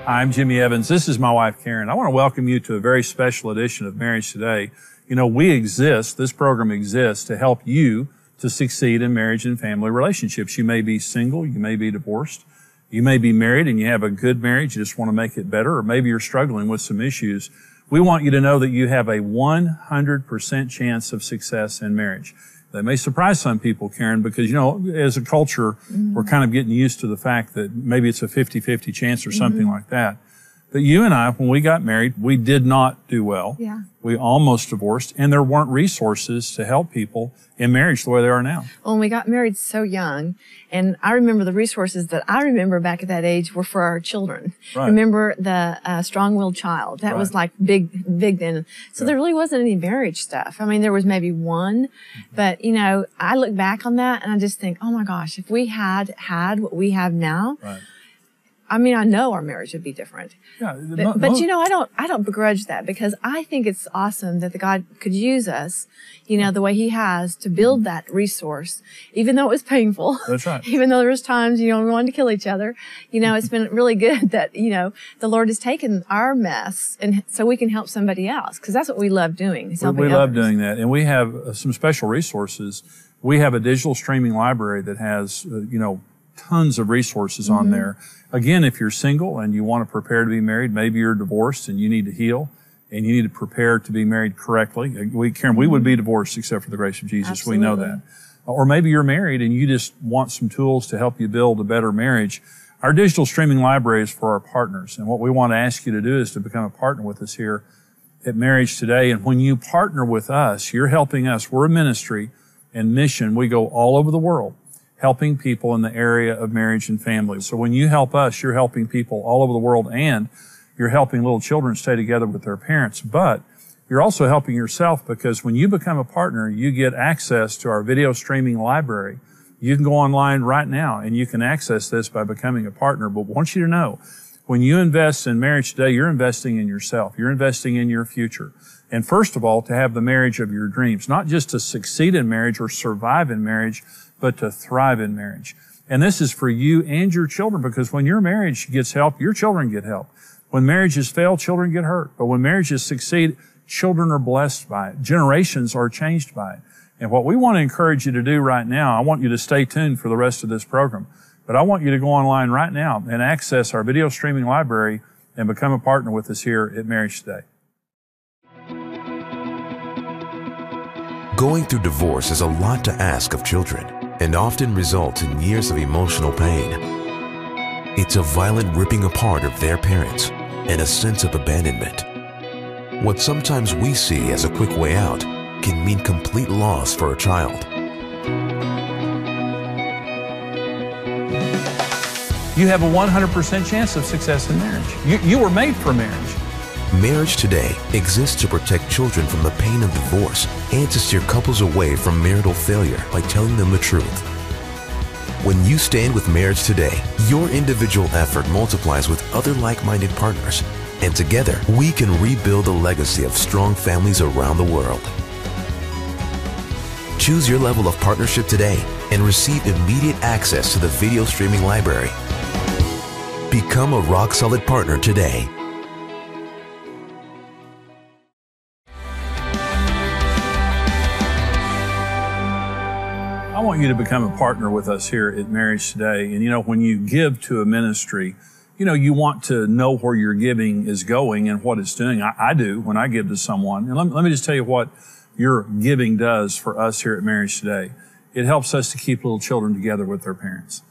Hi, I'm Jimmy Evans. This is my wife, Karen. I want to welcome you to a very special edition of Marriage Today. You know, this program exists to help you to succeed in marriage and family relationships. You may be single, you may be divorced, you may be married and you have a good marriage, you just want to make it better, or maybe you're struggling with some issues. We want you to know that you have a 100% chance of success in marriage. That may surprise some people, Karen, because, you know, as a culture, we're kind of getting used to the fact that maybe it's a 50-50 chance or something like that. But you and I, when we got married, we did not do well. Yeah. We almost divorced, and there weren't resources to help people in marriage the way they are now. Well, we got married so young, and I remember the resources that I remember back at that age were for our children. Right. Remember the strong-willed child. That was like big then. So there really wasn't any marriage stuff. I mean, there was maybe one, but, you know, I look back on that and I just think, oh my gosh, if we had what we have now, I mean, I know our marriage would be different. Yeah, but you know, I don't begrudge that, because I think it's awesome that the God could use us, you know, the way He has to build that resource, even though it was painful. That's right. Even though there was times, you know, we wanted to kill each other. You know, it's been really good that, you know, the Lord has taken our mess and so we can help somebody else, because that's what we love doing. Is helping we love others. doing that, and we have some special resources. We have a digital streaming library that has, you know, tons of resources on there. Again, if you're single and you want to prepare to be married, maybe you're divorced and you need to heal and you need to prepare to be married correctly. Karen, we would be divorced except for the grace of Jesus. Absolutely. We know that. Or maybe you're married and you just want some tools to help you build a better marriage. Our digital streaming library is for our partners. And what we want to ask you to do is to become a partner with us here at Marriage Today. And when you partner with us, you're helping us. We're a ministry and mission. We go all over the world, helping people in the area of marriage and family. So when you help us, you're helping people all over the world, and you're helping little children stay together with their parents. But you're also helping yourself, because when you become a partner, you get access to our video streaming library. You can go online right now and you can access this by becoming a partner. But I want you to know, when you invest in Marriage Today, you're investing in yourself. You're investing in your future. And first of all, to have the marriage of your dreams, not just to succeed in marriage or survive in marriage, but to thrive in marriage. And this is for you and your children, because when your marriage gets help, your children get help. When marriages fail, children get hurt. But when marriages succeed, children are blessed by it. Generations are changed by it. And what we want to encourage you to do right now, I want you to stay tuned for the rest of this program, but I want you to go online right now and access our video streaming library and become a partner with us here at Marriage Today. Going through divorce is a lot to ask of children, and often results in years of emotional pain. It's a violent ripping apart of their parents and a sense of abandonment. What sometimes we see as a quick way out can mean complete loss for a child. You have a 100% chance of success in marriage. You were made for marriage. Marriage Today exists to protect children from the pain of divorce and to steer couples away from marital failure by telling them the truth. When you stand with Marriage Today, your individual effort multiplies with other like-minded partners, and together we can rebuild a legacy of strong families around the world. Choose your level of partnership today and receive immediate access to the video streaming library. Become a rock-solid partner today. I want you to become a partner with us here at Marriage Today. And you know, when you give to a ministry, you know, you want to know where your giving is going and what it's doing. I do when I give to someone. And let me just tell you what your giving does for us here at Marriage Today. It helps us to keep little children together with their parents.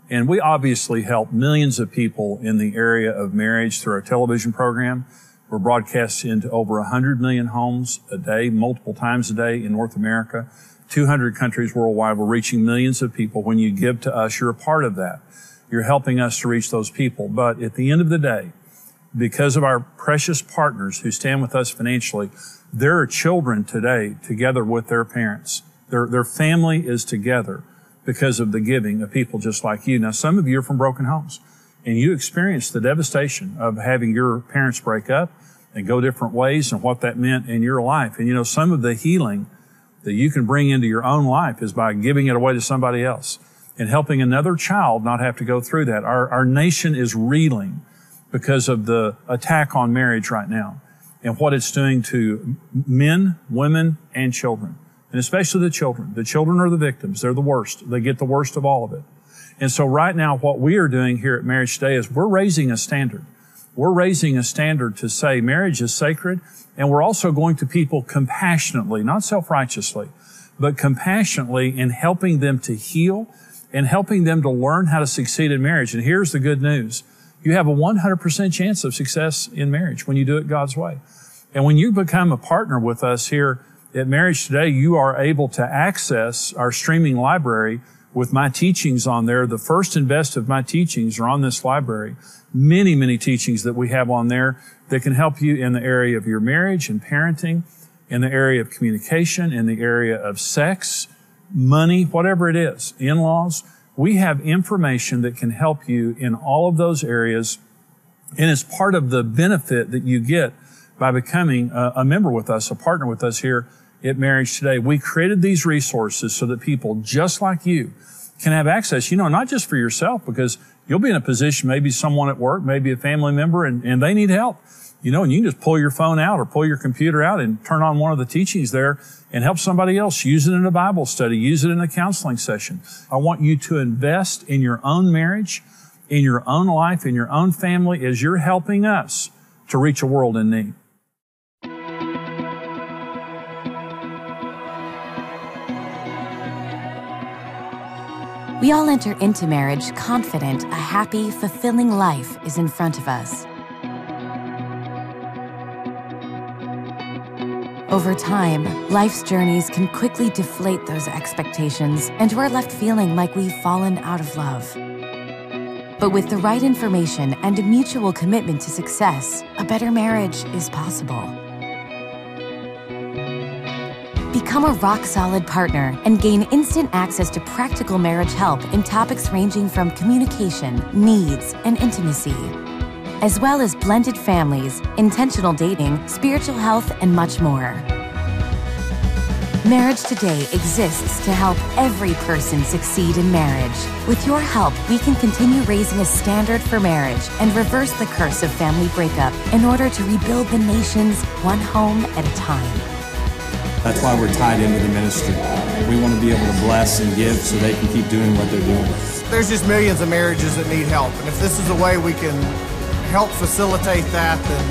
And we obviously help millions of people in the area of marriage through our television program. We're broadcasting into over 100 million homes a day, multiple times a day in North America. 200 countries worldwide. We're reaching millions of people. When you give to us, you're a part of that. You're helping us to reach those people. But at the end of the day, because of our precious partners who stand with us financially, there are children today together with their parents. Their family is together because of the giving of people just like you. Now, some of you are from broken homes, and you experienced the devastation of having your parents break up and go different ways and what that meant in your life. And you know, some of the healing that you can bring into your own life is by giving it away to somebody else and helping another child not have to go through that. Our nation is reeling because of the attack on marriage right now and what it's doing to men, women, and children. And especially the children. The children are the victims. They're the worst. They get the worst of all of it. And so right now, what we are doing here at Marriage Today is we're raising a standard. We're raising a standard to say marriage is sacred, and we're also going to people compassionately, not self-righteously, but compassionately in helping them to heal and helping them to learn how to succeed in marriage. And here's the good news. You have a 100% chance of success in marriage when you do it God's way. And when you become a partner with us here at Marriage Today, you are able to access our streaming library with my teachings on there. The first and best of my teachings are on this library. Many, many teachings that we have on there that can help you in the area of your marriage and parenting, in the area of communication, in the area of sex, money, whatever it is, in-laws. We have information that can help you in all of those areas. And it's part of the benefit that you get by becoming a member with us, a partner with us here at Marriage Today. We created these resources so that people just like you can have access, not just for yourself, because you'll be in a position, maybe someone at work, maybe a family member, and they need help, and you can just pull your phone out or pull your computer out and turn on one of the teachings there and help somebody else. Use it in a Bible study, use it in a counseling session. I want you to invest in your own marriage, in your own life, in your own family, as you're helping us to reach a world in need. We all enter into marriage confident a happy, fulfilling life is in front of us. Over time, life's journeys can quickly deflate those expectations, and we're left feeling like we've fallen out of love. But with the right information and a mutual commitment to success, a better marriage is possible. Become a rock-solid partner and gain instant access to practical marriage help in topics ranging from communication, needs, and intimacy, as well as blended families, intentional dating, spiritual health, and much more. Marriage Today exists to help every person succeed in marriage. With your help, we can continue raising a standard for marriage and reverse the curse of family breakup in order to rebuild the nations one home at a time. That's why we're tied into the ministry. We want to be able to bless and give so they can keep doing what they're doing. There's just millions of marriages that need help, and if this is a way we can help facilitate that, then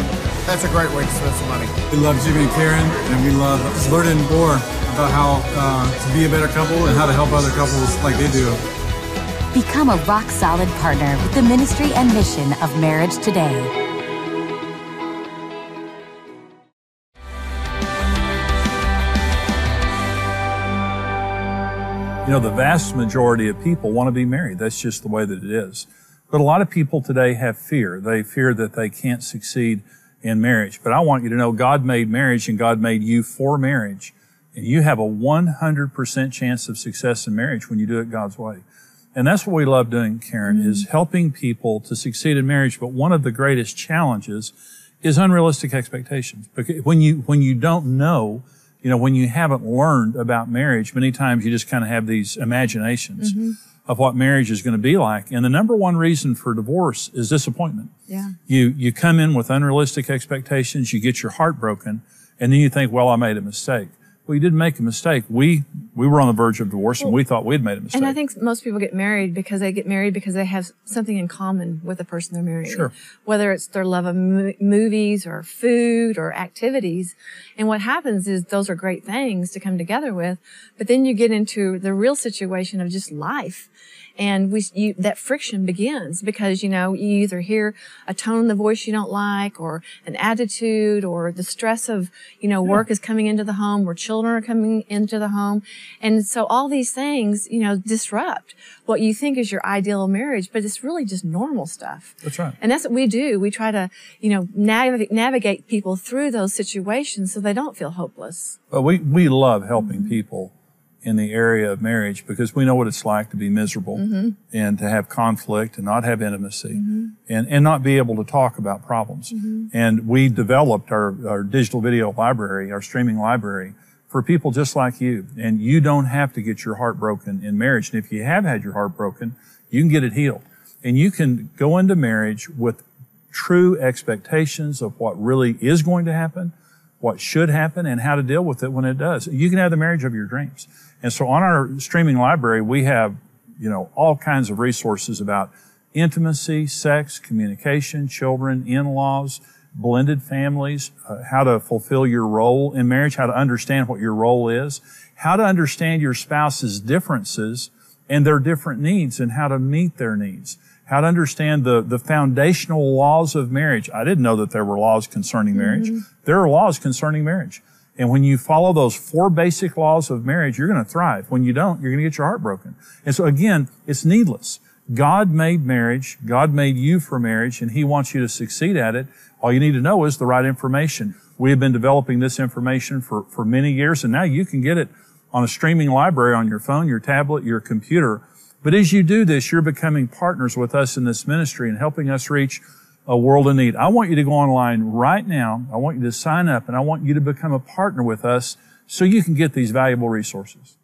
that's a great way to spend some money. We love Jimmy and Karen, and we love learning more about how to be a better couple and how to help other couples like they do. Become a rock-solid partner with the ministry and mission of Marriage Today. The vast majority of people want to be married. That's just the way that it is. But a lot of people today have fear. They fear that they can't succeed in marriage. But I want you to know God made marriage and God made you for marriage. And you have a 100% chance of success in marriage when you do it God's way. And that's what we love doing, Karen, is helping people to succeed in marriage. But one of the greatest challenges is unrealistic expectations. Because when you don't know, when you haven't learned about marriage, many times you just kind of have these imaginations of what marriage is going to be like. And the number one reason for divorce is disappointment. Yeah. You come in with unrealistic expectations, you get your heart broken, and then you think, well, I made a mistake. Well, you didn't make a mistake. We were on the verge of divorce, and we thought we'd made a mistake. And I think most people get married because they have something in common with the person they're marrying. Sure. Whether it's their love of movies or food or activities. And what happens is those are great things to come together with, but then you get into the real situation of just life. And that friction begins because, you either hear a tone in the voice you don't like, or an attitude, or the stress of, work is coming into the home, or children are coming into the home. And so all these things, disrupt what you think is your ideal marriage, but it's really just normal stuff. That's right. And that's what we do. We try to, navigate people through those situations so they don't feel hopeless. But we love helping people in the area of marriage because we know what it's like to be miserable and to have conflict and not have intimacy and not be able to talk about problems. And we developed our digital video library, our streaming library, for people just like you. And you don't have to get your heart broken in marriage. And if you have had your heart broken, you can get it healed. And you can go into marriage with true expectations of what really is going to happen, what should happen, and how to deal with it when it does. You can have the marriage of your dreams. And so on our streaming library, we have, all kinds of resources about intimacy, sex, communication, children, in-laws, blended families, how to fulfill your role in marriage, how to understand what your role is, how to understand your spouse's differences and their different needs and how to meet their needs, how to understand the foundational laws of marriage. I didn't know that there were laws concerning marriage. There are laws concerning marriage. And when you follow those 4 basic laws of marriage, you're going to thrive. When you don't, you're going to get your heart broken. And so again, it's needless. God made marriage. God made you for marriage, and He wants you to succeed at it. All you need to know is the right information. We have been developing this information for many years, and now you can get it on a streaming library on your phone, your tablet, your computer. But as you do this, you're becoming partners with us in this ministry and helping us reach a world in need. I want you to go online right now. I want you to sign up, and I want you to become a partner with us so you can get these valuable resources.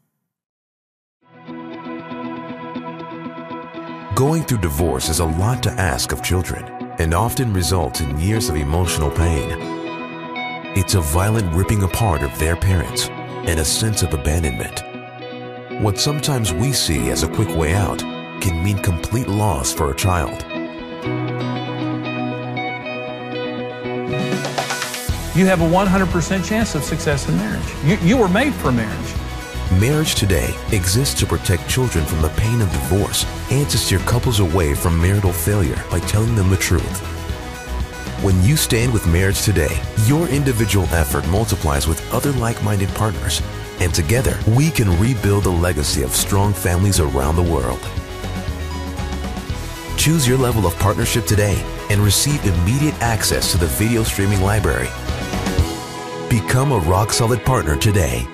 Going through divorce is a lot to ask of children and often results in years of emotional pain. It's a violent ripping apart of their parents and a sense of abandonment. What sometimes we see as a quick way out can mean complete loss for a child. You have a 100% chance of success in marriage. You were made for marriage. Marriage Today exists to protect children from the pain of divorce and to steer couples away from marital failure by telling them the truth. When you stand with Marriage Today, your individual effort multiplies with other like-minded partners, and together we can rebuild a legacy of strong families around the world. Choose your level of partnership today and receive immediate access to the video streaming library. Become a rock-solid partner today.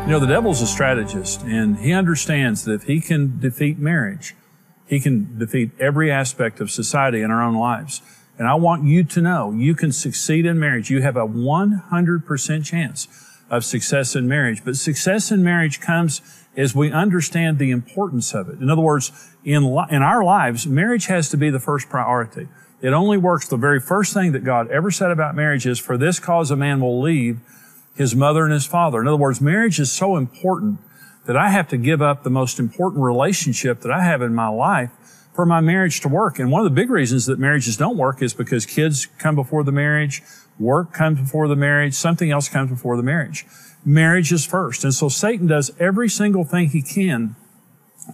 The devil's a strategist, and he understands that if he can defeat marriage, he can defeat every aspect of society in our own lives. And I want you to know you can succeed in marriage. You have a 100% chance of success in marriage. But success in marriage comes as we understand the importance of it. In other words, in our lives, marriage has to be the first priority. It only works. The very first thing that God ever said about marriage is, for this cause a man will leave his mother and his father. In other words, marriage is so important that I have to give up the most important relationship that I have in my life for my marriage to work. And one of the big reasons that marriages don't work is because kids come before the marriage, work comes before the marriage, something else comes before the marriage. Marriage is first. And so Satan does every single thing he can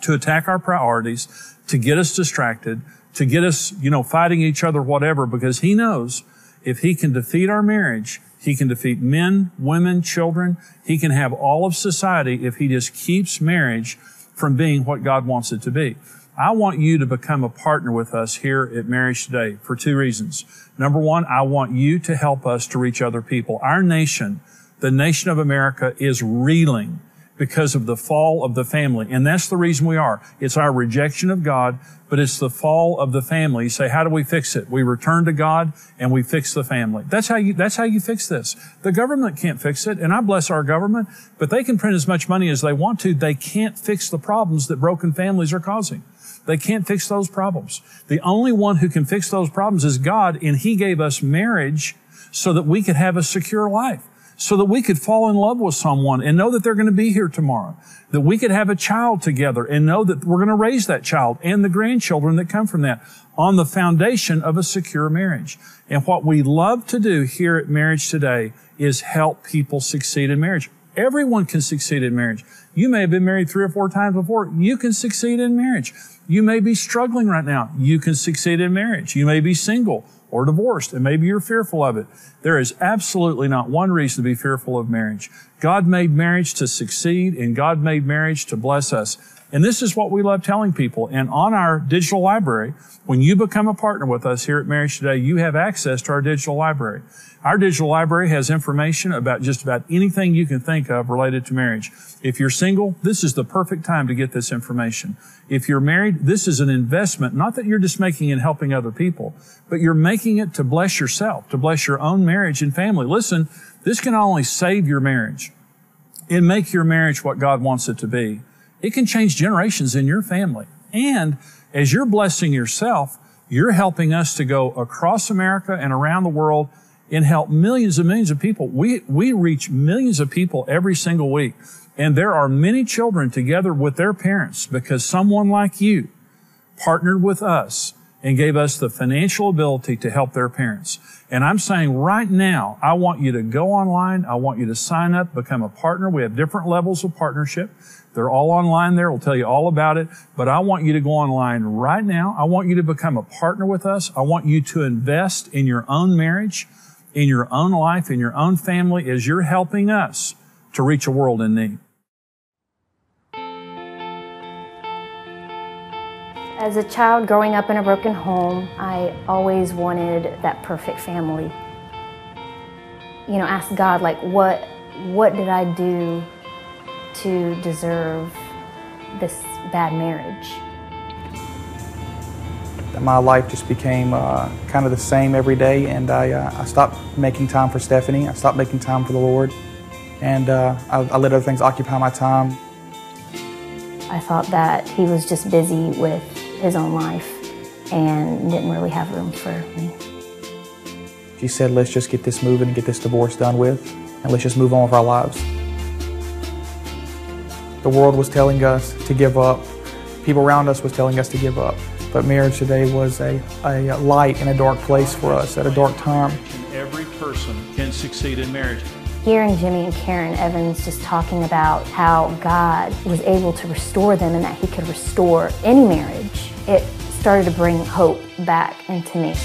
to attack our priorities, to get us distracted, to get us, fighting each other, whatever, because he knows if he can defeat our marriage, he can defeat men, women, children. He can have all of society if he just keeps marriage from being what God wants it to be. I want you to become a partner with us here at Marriage Today for 2 reasons. Number 1, I want you to help us to reach other people. Our nation, the nation of America, is reeling because of the fall of the family. And that's the reason we are. It's our rejection of God, but it's the fall of the family. You say, how do we fix it? We return to God and we fix the family. That's how you fix this. The government can't fix it, and I bless our government, but they can print as much money as they want to. They can't fix the problems that broken families are causing. They can't fix those problems. The only one who can fix those problems is God, and He gave us marriage so that we could have a secure life, so that we could fall in love with someone and know that they're going to be here tomorrow, that we could have a child together and know that we're going to raise that child and the grandchildren that come from that on the foundation of a secure marriage. And what we love to do here at Marriage Today is help people succeed in marriage. Everyone can succeed in marriage. You may have been married 3 or 4 times before. You can succeed in marriage. You may be struggling right now. You can succeed in marriage. You may be single or divorced, and maybe you're fearful of it. There is absolutely not one reason to be fearful of marriage. God made marriage to succeed, and God made marriage to bless us. And this is what we love telling people. And on our digital library, when you become a partner with us here at Marriage Today, you have access to our digital library. Our digital library has information about just about anything you can think of related to marriage. If you're single, this is the perfect time to get this information. If you're married, this is an investment, not that you're just making and helping other people, but you're making it to bless yourself, to bless your own marriage and family. Listen, this can not only save your marriage, and make your marriage what God wants it to be, it can change generations in your family. And as you're blessing yourself, you're helping us to go across America and around the world and help millions and millions of people. We reach millions of people every single week. And there are many children together with their parents because someone like you partnered with us and gave us the financial ability to help their parents. And I'm saying right now, I want you to go online. I want you to sign up, become a partner. We have different levels of partnership. They're all online there. We'll tell you all about it. But I want you to go online right now. I want you to become a partner with us. I want you to invest in your own marriage, in your own life, in your own family as you're helping us to reach a world in need. As a child growing up in a broken home, I always wanted that perfect family. You know, ask God, like, what did I do to deserve this bad marriage? My life just became kind of the same every day, and I stopped making time for Stephanie. I stopped making time for the Lord, and I let other things occupy my time. I thought that he was just busy with his own life and didn't really have room for me. She said, let's just get this moving and get this divorce done with, and let's just move on with our lives. The world was telling us to give up. People around us was telling us to give up. But Marriage Today was a light in a dark place for us at a dark time. Every person can succeed in marriage. Hearing Jimmy and Karen Evans just talking about how God was able to restore them and that he could restore any marriage, it started to bring hope back into me.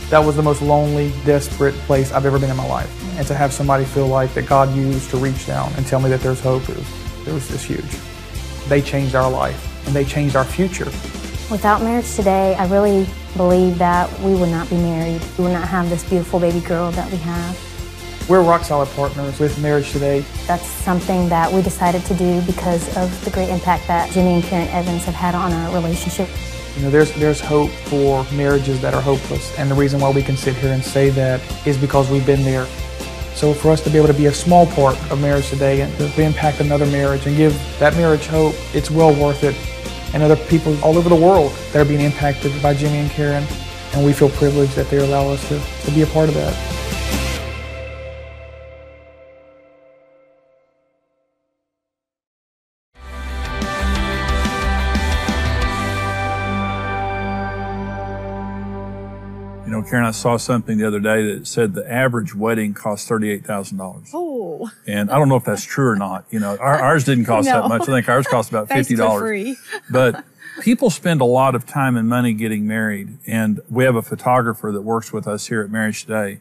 That was the most lonely, desperate place I've ever been in my life. And to have somebody feel like that God used to reach down and tell me that there's hope, it was just huge. They changed our life and they changed our future. Without Marriage Today, I really believe that we would not be married. We would not have this beautiful baby girl that we have. We're rock solid partners with Marriage Today. That's something that we decided to do because of the great impact that Jimmy and Karen Evans have had on our relationship. You know, there's hope for marriages that are hopeless, and the reason why we can sit here and say that is because we've been there. So for us to be able to be a small part of Marriage Today and to impact another marriage and give that marriage hope, it's well worth it. And other people all over the world that are being impacted by Jimmy and Karen, and we feel privileged that they allow us to be a part of that. You know, Karen, I saw something the other day that said the average wedding costs $38,000. Oh. And I don't know if that's true or not. You know, ours didn't cost that much. I think ours cost about $50. Free. But people spend a lot of time and money getting married. And we have a photographer that works with us here at Marriage Today.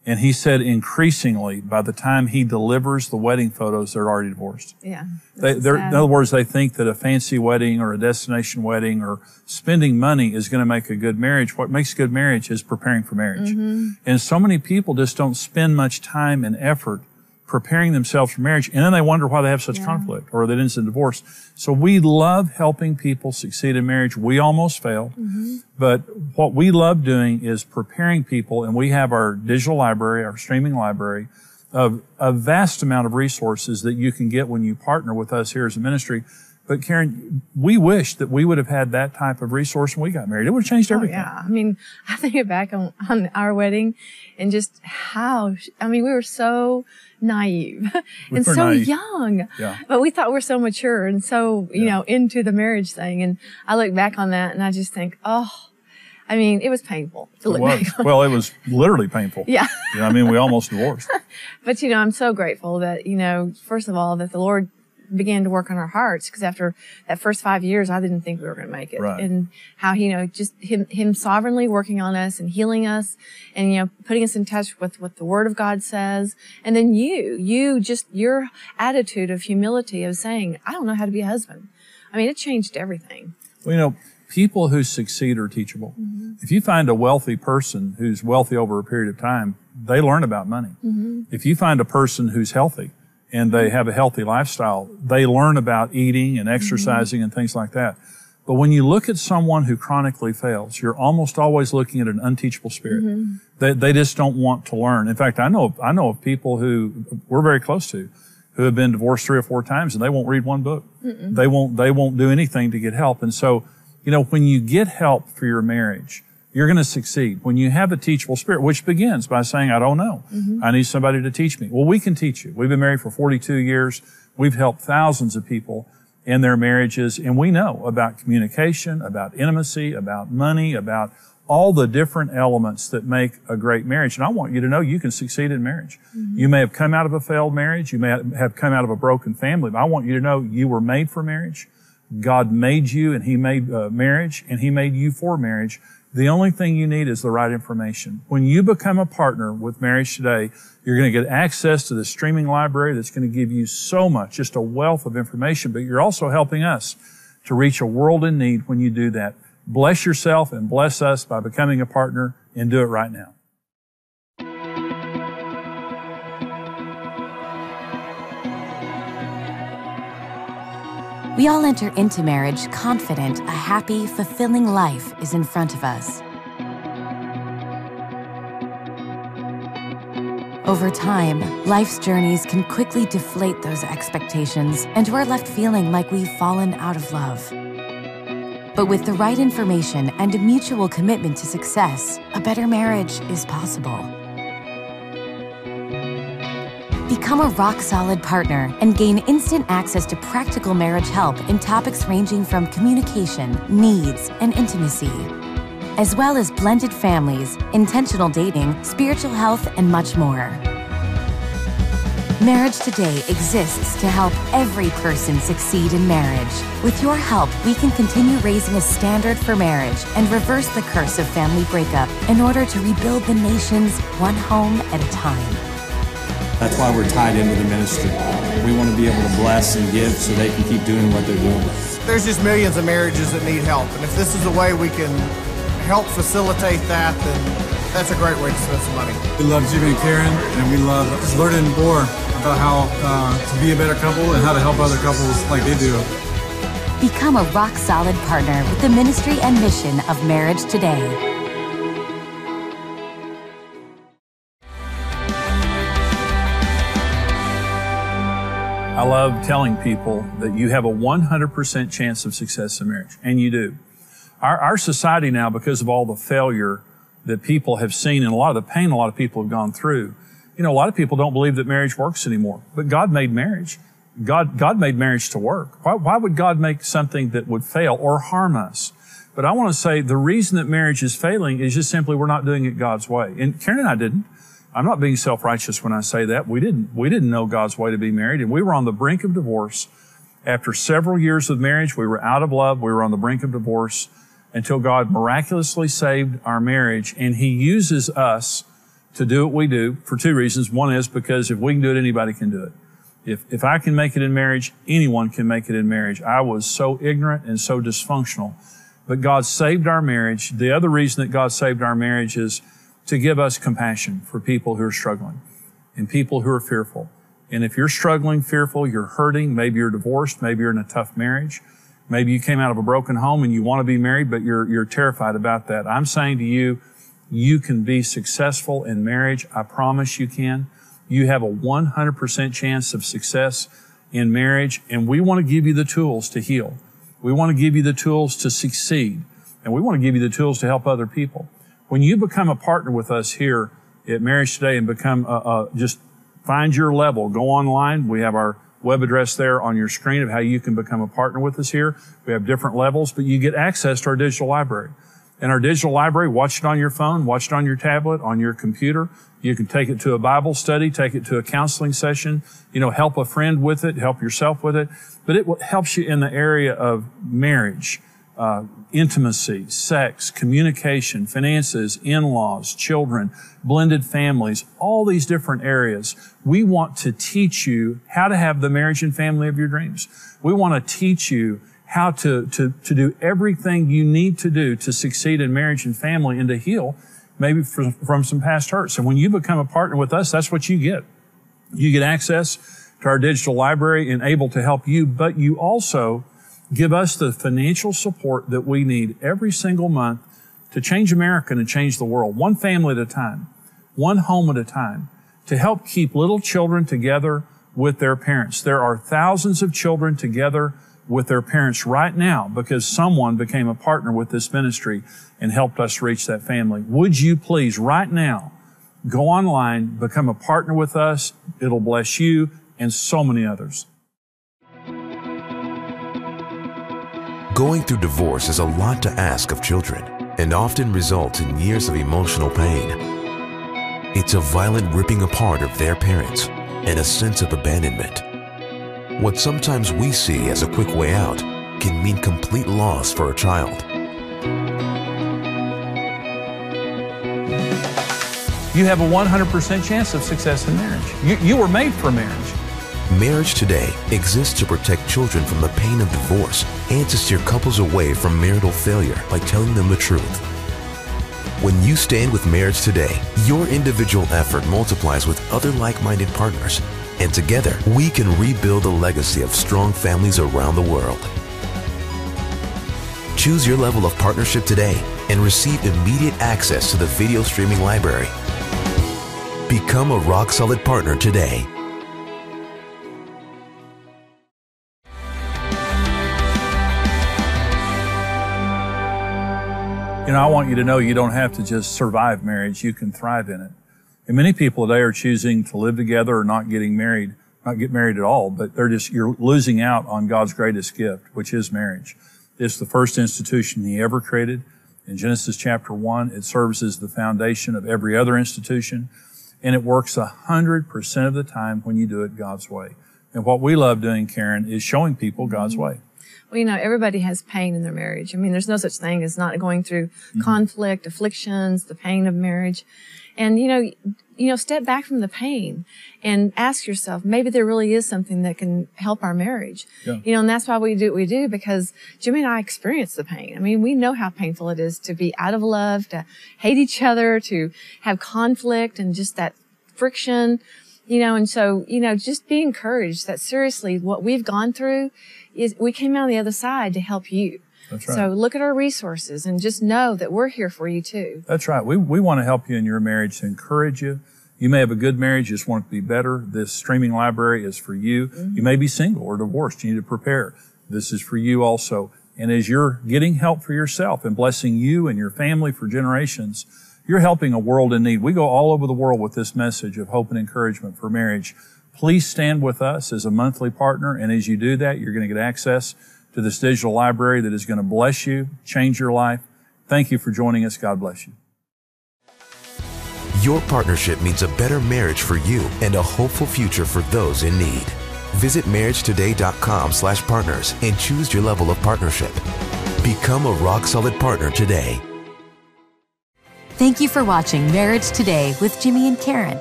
And he said increasingly, by the time he delivers the wedding photos, they're already divorced. Yeah. In other words, they think that a fancy wedding or a destination wedding or spending money is going to make a good marriage. What makes a good marriage is preparing for marriage. Mm-hmm. And so many people just don't spend much time and effort preparing themselves for marriage, and then they wonder why they have such conflict or they didn't divorce. So we love helping people succeed in marriage. We almost failed, but what we love doing is preparing people, and we have our digital library, our streaming library, of a vast amount of resources that you can get when you partner with us here as a ministry. But Karen, we wish that we would have had that type of resource when we got married. It would have changed everything. Oh, yeah. I mean, I think back on our wedding and just we were so naive and so young, but we thought we were so mature and so, you know, into the marriage thing. And I look back on that and I just think, it was painful to look back on. Well, it was literally painful. Yeah. You know, we almost divorced. But, I'm so grateful that, first of all, that the Lord began to work on our hearts, because after that first 5 years, I didn't think we were going to make it. Right. And how, just him sovereignly working on us and healing us and, putting us in touch with what the Word of God says. And then your attitude of humility of saying, I don't know how to be a husband. It changed everything. Well, people who succeed are teachable. Mm-hmm. If you find a wealthy person who's wealthy over a period of time, they learn about money. Mm-hmm. If you find a person who's healthy and they have a healthy lifestyle, they learn about eating and exercising and things like that. But when you look at someone who chronically fails, you're almost always looking at an unteachable spirit. They just don't want to learn. In fact, I know of people who we're very close to who have been divorced 3 or 4 times and they won't read one book. They won't do anything to get help. And so, you know, when you get help for your marriage, you're going to succeed. When you have a teachable spirit, which begins by saying, I don't know. I need somebody to teach me. Well, we can teach you. We've been married for 42 years. We've helped thousands of people in their marriages, and we know about communication, about intimacy, about money, about all the different elements that make a great marriage. And I want you to know you can succeed in marriage. You may have come out of a failed marriage. You may have come out of a broken family, but I want you to know you were made for marriage. God made you, and He made marriage, and He made you for marriage. The only thing you need is the right information. When you become a partner with Marriage Today, you're going to get access to the streaming library that's going to give you so much, just a wealth of information, but you're also helping us to reach a world in need when you do that. Bless yourself and bless us by becoming a partner, and do it right now. We all enter into marriage confident a happy, fulfilling life is in front of us. Over time, life's journeys can quickly deflate those expectations, and we're left feeling like we've fallen out of love. But with the right information and a mutual commitment to success, a better marriage is possible. Become a rock-solid partner and gain instant access to practical marriage help in topics ranging from communication, needs, and intimacy, as well as blended families, intentional dating, spiritual health, and much more. Marriage Today exists to help every person succeed in marriage. With your help, we can continue raising a standard for marriage and reverse the curse of family breakup in order to rebuild the nations one home at a time. That's why we're tied into the ministry. We want to be able to bless and give so they can keep doing what they're doing. There's just millions of marriages that need help, and if this is a way we can help facilitate that, then that's a great way to spend some money. We love Jimmy and Karen, and we love learning more about how to be a better couple and how to help other couples like they do. Become a rock-solid partner with the ministry and mission of Marriage Today. I love telling people that you have a 100% chance of success in marriage, and you do. Our society now, because of all the failure that people have seen and a lot of the pain a lot of people have gone through, you know, a lot of people don't believe that marriage works anymore. But God made marriage. God made marriage to work. Why would God make something that would fail or harm us? But I want to say the reason that marriage is failing is just simply we're not doing it God's way. And Karen and I didn't. I'm not being self-righteous when I say that. We didn't know God's way to be married, and we were on the brink of divorce. After several years of marriage, we were out of love. We were on the brink of divorce until God miraculously saved our marriage, and He uses us to do what we do for 2 reasons. One is because if we can do it, anybody can do it. If I can make it in marriage, anyone can make it in marriage. I was so ignorant and so dysfunctional, but God saved our marriage. The other reason that God saved our marriage is to give us compassion for people who are struggling and people who are fearful. And if you're struggling, fearful, you're hurting, maybe you're divorced, maybe you're in a tough marriage, maybe you came out of a broken home and you want to be married, but you're terrified about that. I'm saying to you, you can be successful in marriage. I promise you can. You have a 100% chance of success in marriage, and we want to give you the tools to heal. We want to give you the tools to succeed, and we want to give you the tools to help other people. When you become a partner with us here at Marriage Today and become just find your level, go online. We have our web address there on your screen of how you can become a partner with us here. We have different levels, but you get access to our digital library. In our digital library, watch it on your phone, watch it on your tablet, on your computer. You can take it to a Bible study, take it to a counseling session, help a friend with it, help yourself with it. But it helps you in the area of marriage, intimacy, sex, communication, finances, in-laws, children, blended families, all these different areas. We want to teach you how to have the marriage and family of your dreams. We want to teach you how to do everything you need to do to succeed in marriage and family and to heal maybe from some past hurts. And when you become a partner with us, that's what you get. You get access to our digital library and able to help you, but you also give us the financial support that we need every single month to change America and change the world, one family at a time, one home at a time, to help keep little children together, with their parents. There are thousands of children together with their parents right now because someone became a partner with this ministry and helped us reach that family. Would you please, right now, go online, become a partner with us. It'll bless you and so many others. Going through divorce is a lot to ask of children and often results in years of emotional pain. It's a violent ripping apart of their parents and a sense of abandonment. What sometimes we see as a quick way out can mean complete loss for a child. You have a 100% chance of success in marriage. You were made for marriage. Marriage Today exists to protect children from the pain of divorce and to steer couples away from marital failure by telling them the truth. When you stand with Marriage Today, your individual effort multiplies with other like-minded partners, and together we can rebuild a legacy of strong families around the world. Choose your level of partnership today and receive immediate access to the video streaming library. Become a rock-solid partner today. You know, I want you to know you don't have to just survive marriage, you can thrive in it. And many people today are choosing to live together or not get married at all, but you're losing out on God's greatest gift, which is marriage. It's the first institution He ever created. In Genesis chapter 1, it serves as the foundation of every other institution, and it works 100% of the time when you do it God's way. And what we love doing, Karen, is showing people God's way. Well, you know, everybody has pain in their marriage. I mean, there's no such thing as not going through conflict, afflictions, the pain of marriage. And, you know, step back from the pain and ask yourself, maybe there really is something that can help our marriage. Yeah. You know, and that's why we do what we do, because Jimmy and I experience the pain. I mean, we know how painful it is to be out of love, to hate each other, to have conflict and just that friction, you know, and so, you know, just be encouraged that seriously what we've gone through is we came out on the other side to help you. That's right. So look at our resources and just know that we're here for you too. That's right. We want to help you in your marriage, to encourage you. You may have a good marriage, you just want it to be better. This streaming library is for you. You may be single or divorced. You need to prepare. This is for you also. And as you're getting help for yourself and blessing you and your family for generations, you're helping a world in need. We go all over the world with this message of hope and encouragement for marriage. Please stand with us as a monthly partner, and as you do that, you're going to get access to this digital library that is going to bless you, change your life. Thank you for joining us. God bless you. Your partnership means a better marriage for you and a hopeful future for those in need. Visit MarriageToday.com/partners and choose your level of partnership. Become a rock-solid partner today. Thank you for watching Marriage Today with Jimmy and Karen.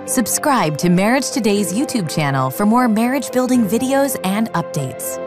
Subscribe to Marriage Today's YouTube channel for more marriage-building videos and updates.